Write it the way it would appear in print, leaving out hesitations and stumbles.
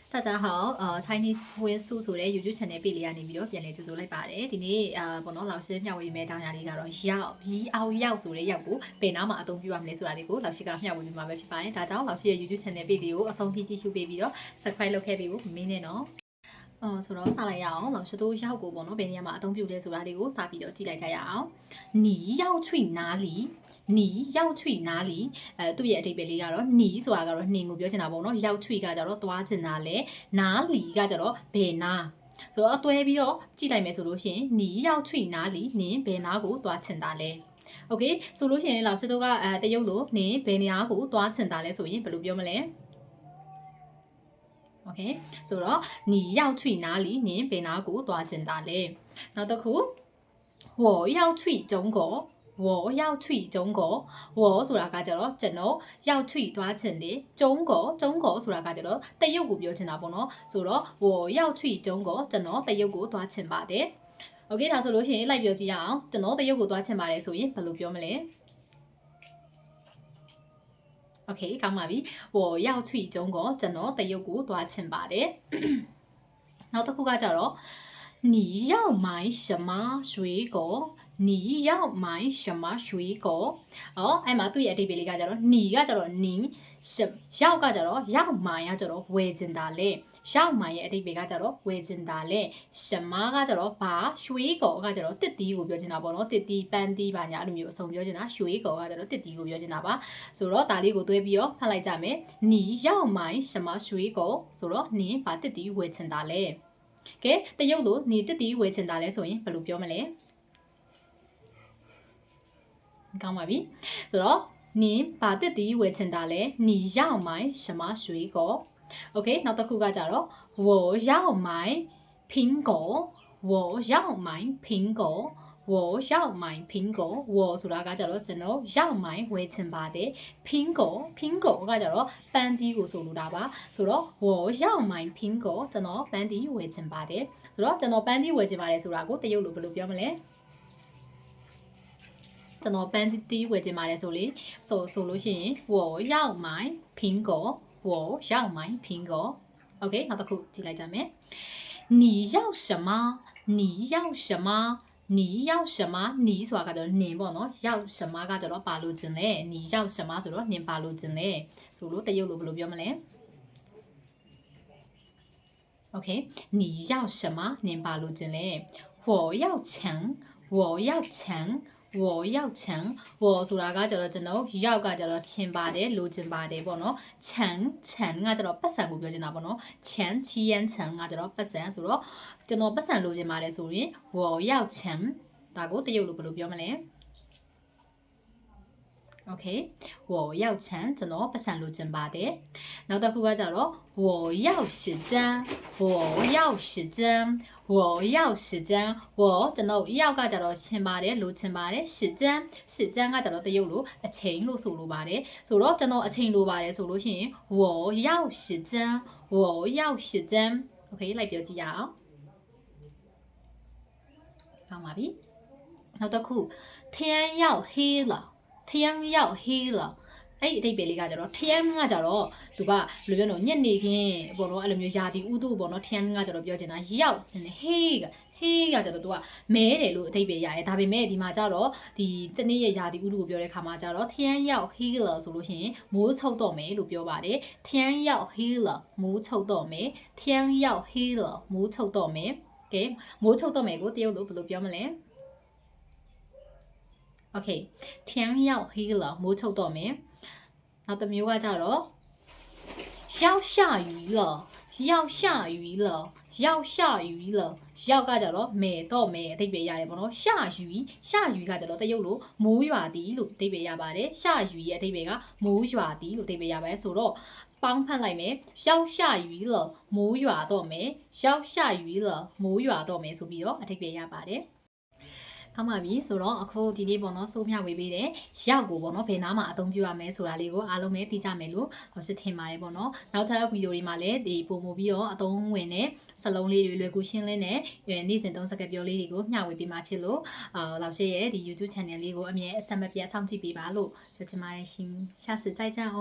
大家好，Chinese 會素ဆိုတဲ့ YouTube channel ပြည်လေးကနေပြီးတော့ပြန်လည်ကြိုဆိုလိုက်ပါတယ်ဒီနေ့ဘောနော်老師မျှဝေမယ့်အကြောင်းအရာလေးကတော့ရောက်ဆိုတဲ့ရောက်ကိုဘယ်နားမှာအသုံးပြုရမလဲဆိုတာလေးကို老師ကမျှဝေပြီးမှာပဲဖြစ်ပါတယ်ဒါကြောင့်老師ရဲ့ YouTube channel ပြည်လေးကိုအဆုံးထိကြည့်ရှုပေးပြီးတော့ subscribe လုပ်ခဲ့ပေးဖို့မမေ့နဲ့နော်ဆိုတော့စလိုက်ရအောင်老師တို့ရောက်ကိုပေါ့နော်ဘယ်နေရာမှာအသုံးပြုလဲဆိုတာလေးကိုစပြီးတော့ကြည့်လိုက်ကြရအောင်你要去哪里你要去哪里သူ့ရဲ့အဓိပ္ပာယ်လေးကတော့နီးဆိုတာကတော့နှင်ကိုပြောချင်တာပေါ့နော်ရောက်ချွေကကြတော့သွားချင်တာလေနားလီကကြတော့ဘယ်နာဆိုတော့တွဲပြီးတော့ကြည့်လိုက်မယ်ဆိုလို့ရှိရင်နီးရောက်ချွေနားလီနင်းဘယ်နာကိုသွားချင်တာလဲโอเคဆိုလို့ရှိရင်老师တို့ကတရုတ်လိုနင်းဘယ်နေရာကိုသွားချင်တာလဲဆိုရင်ဘယ်လိုပြောမလဲโอเคဆိုတော့你要去哪里နင်းဘယ်နာကိုသွားချင်တာလဲနောက်တစ်ခု我要去中国我要去中国我ဆိုတာကကြတော့ကျွန်တော်ရောက်去သွားချင်တယ်中国ဆိုတာကကြတော့တရုတ်ကိုပြောချင်တာပေါ့နော်ဆိုတော့我要去中国ကျွန်တော်တရုတ်ကိုသွားချင်ပါတယ်โอเคဒါဆိုလို့ရှိရင်လိုက်ပြောကြည့်ရအောင်ကျွန်တော်တရုတ်ကိုသွားချင်ပါတယ်ဆိုရင်ဘယ်လိုပြောမလဲโอเคကောင်းပါပြီ我要去中国ကျွန်တော်တရုတ်ကိုသွားချင်ပါတယ်နောက်တစ်ခုကကြတော့你要买什么水果你要买什么水果အဲ့မှာသူ့ရဲ့အဓိပ္ပာယ်လေးကကြတော့你ကကြတော့你要ကကြတော့要买ကကြတော့ဝယ်ချင်တာလေ要买ရဲ့အဓိပ္ပာယ်ကကြတော့ဝယ်ချင်တာလေ什么ကကြတော့ဘာ水果ကကြတော့တစ်တီးကိုပြောချင်တာပေါ့နော်တစ်တီးပန်းတီးပါညာအဲ့လိုမျိုးအစုံပြောချင်တာ水果ကကြတော့တစ်တီးကိုပြောချင်တာပါဆိုတော့ဒါလေးကိုတွဲပြီးတော့ဖတ်လိုက်ကြမယ်你要买什么水果ဆိုတော့နင်းဘာတစ်တီးဝယ်ချင်တာလဲကဲတရုတ်လိုနေတစ်တီးဝယ်ချင်တာလဲဆိုရင်ဘယ်လိုပြောမလဲကောင်းပါပြီဆိုတော့နင်းဘာတစ်တီးဝယ်ချင်တာလဲ你要买什么水果โอเคနောက်တစ်ခုကကြတော့我要买苹果我要买苹果我要买苹果我ဆိုတာကကြတော့ကျွန်တော်要买ဝယ်ချင်ပါတယ်苹果ကကြတော့ပန်းတီးကိုဆိုလိုတာပါဆိုတော့我要买苹果ကျွန်တော်ပန်းတီးဝယ်ချင်ပါတယ်ဆိုတော့ကျွန်တော်ပန်းတီးဝယ်ချင်ပါတယ်ဆိုတာကိုတရုတ်လိုဘယ်လိုပြောမလဲကျွန်တော်ပန်းတီးဝယ်ချင်ပါတယ်ဆိုလို့ရှိရင်我要买苹果我要买苹果 OK နောက်တစ်ခုကြည့်လိုက်ကြမယ်你要什么你要什么你要什么你ဆိုတာကကြတော့နင်ပေါ့နော်要什么ကကြတော့ပါလို့ခြင်းလဲ你要什么ဆိုတော့နင်ပါလို့ခြင်းလဲဆိုလို့တရုတ်လိုဘယ်လိုပြောမလဲ OK 你要什么နင်ပါလို့ခြင်းလဲ我要钱我要钱我要钱我ဆိုတာကကြတော့ကျွန်တော်ရောက်ကကြတော့ချင်ပါတယ်လိုချင်ပါတယ်ပေါ့နော်ချန်ကကြတော့ပတ်စံကိုပြောချင်တာပေါ့နော်ချန်ချီယန်ချန်ကကြတော့ပတ်စံဆိုတော့ကျွန်တော်ပတ်စံလိုချင်ပါတယ်ဆိုရင်我要钱ဒါကိုတရုတ်လိုဘယ်လိုပြောမလဲโอเค我要钱ကျွန်တော်ပတ်စံလိုချင်ပါတယ်နောက်တစ်ခုကကြတော့我要时间我要时间我要时间我ကျွန်တော်ရောက်ကကြတော့ချင်ပါတယ်လိုချင်ပါတယ်时间ကကြတော့တရုတ်လိုအချိန်လို့ဆိုလိုပါတယ်ဆိုတော့ကျွန်တော်အချိန်လိုပါတယ်ဆိုလို့ရှိရင်我要时间我要时间โอเคလိုက်ပြောကြည့်ရအောင်ကောင်းပါပြီနောက်တစ်ခု天要黑了天要黑了အဲ့ဒီအဓိပ္ပာယ်လေးကကြတော့ထျမ်းကကြတော့သူကဘယ်လိုပြောနော်ညနေခင်းပေါ့နော်အဲ့လိုမျိုးယာတီဥတုပေါ့နော်ထျမ်းကကြတော့ပြောချင်တာရောက်ချင်တယ်ဟေးကကြတော့သူကမဲတယ်လို့အဓိပ္ပာယ်ရတယ်ဒါပေမဲ့ဒီမှာကြတော့ဒီတနေ့ရဲ့ယာတီဥတုကိုပြောတဲ့ခါမှာကြတော့ထျမ်းရောက်ဟေးလဆိုလို့ရှိရင်မိုးချုပ်တော့မယ်လို့ပြောပါတယ်ထျမ်းရောက်ဟေးလမိုးချုပ်တော့မယ်ထျမ်းရောက်ဟေးလမိုးချုပ်တော့မယ်ကဲမိုးချုပ်တော့မယ်ကိုတရုတ်လိုဘယ်လိုပြောမလဲOK 天要黑了မိုးချုပ်တော့မယ်နောက်တစ်မျိုးကကြတော့要下雨了要下雨了要下雨了ရောက်ကကြတော့မယ်တော့မယ်အဓိပ္ပာယ်ရတယ်ပေါ့နော်下雨ကကြတော့တရုတ်လိုမိုးရွာသည်လို့အဓိပ္ပာယ်ရပါတယ်下雨ရဲ့အဓိပ္ပာယ်ကမိုးရွာသည်လို့အဓိပ္ပာယ်ရပါတယ်ဆိုတော့ပေါင်းဖတ်လိုက်မယ်要下雨了မိုးရွာတော့မယ်要下雨了မိုးရွာတော့မယ်ဆိုပြီးတော့အဓိပ္ပာယ်ရပါတယ်ကောင်းပါပြီဆိုတော့အခုဒီနေ့ပေါ့နော်စိုးမြဝေးပေးတယ်ရောက်ကိုပေါ့နော်ဘယ်နားမှာအသုံးပြုရမလဲဆိုတာလေးကိုအားလုံးပဲသိကြမယ်လို့ဟောစစ်ထင်ပါတယ်ပေါ့နော်နောက်ထပ်ဗီဒီယိုတွေမှာလည်းဒီပုံမပြီးတော့အသုံးဝင်တဲ့စလုံးလေးတွေလွယ်ကူရှင်းလင်းတဲ့နေ့စဉ်သုံးစကားပြောလေးတွေကိုမျှဝေပေးမှာဖြစ်လို့老师ရဲ့ဒီ YouTube channel လေးကိုအမြဲအဆက်မပြတ်စောင့်ကြည့်ပေးပါလို့ပြောချင်ပါတယ်ရှင်下次再见哦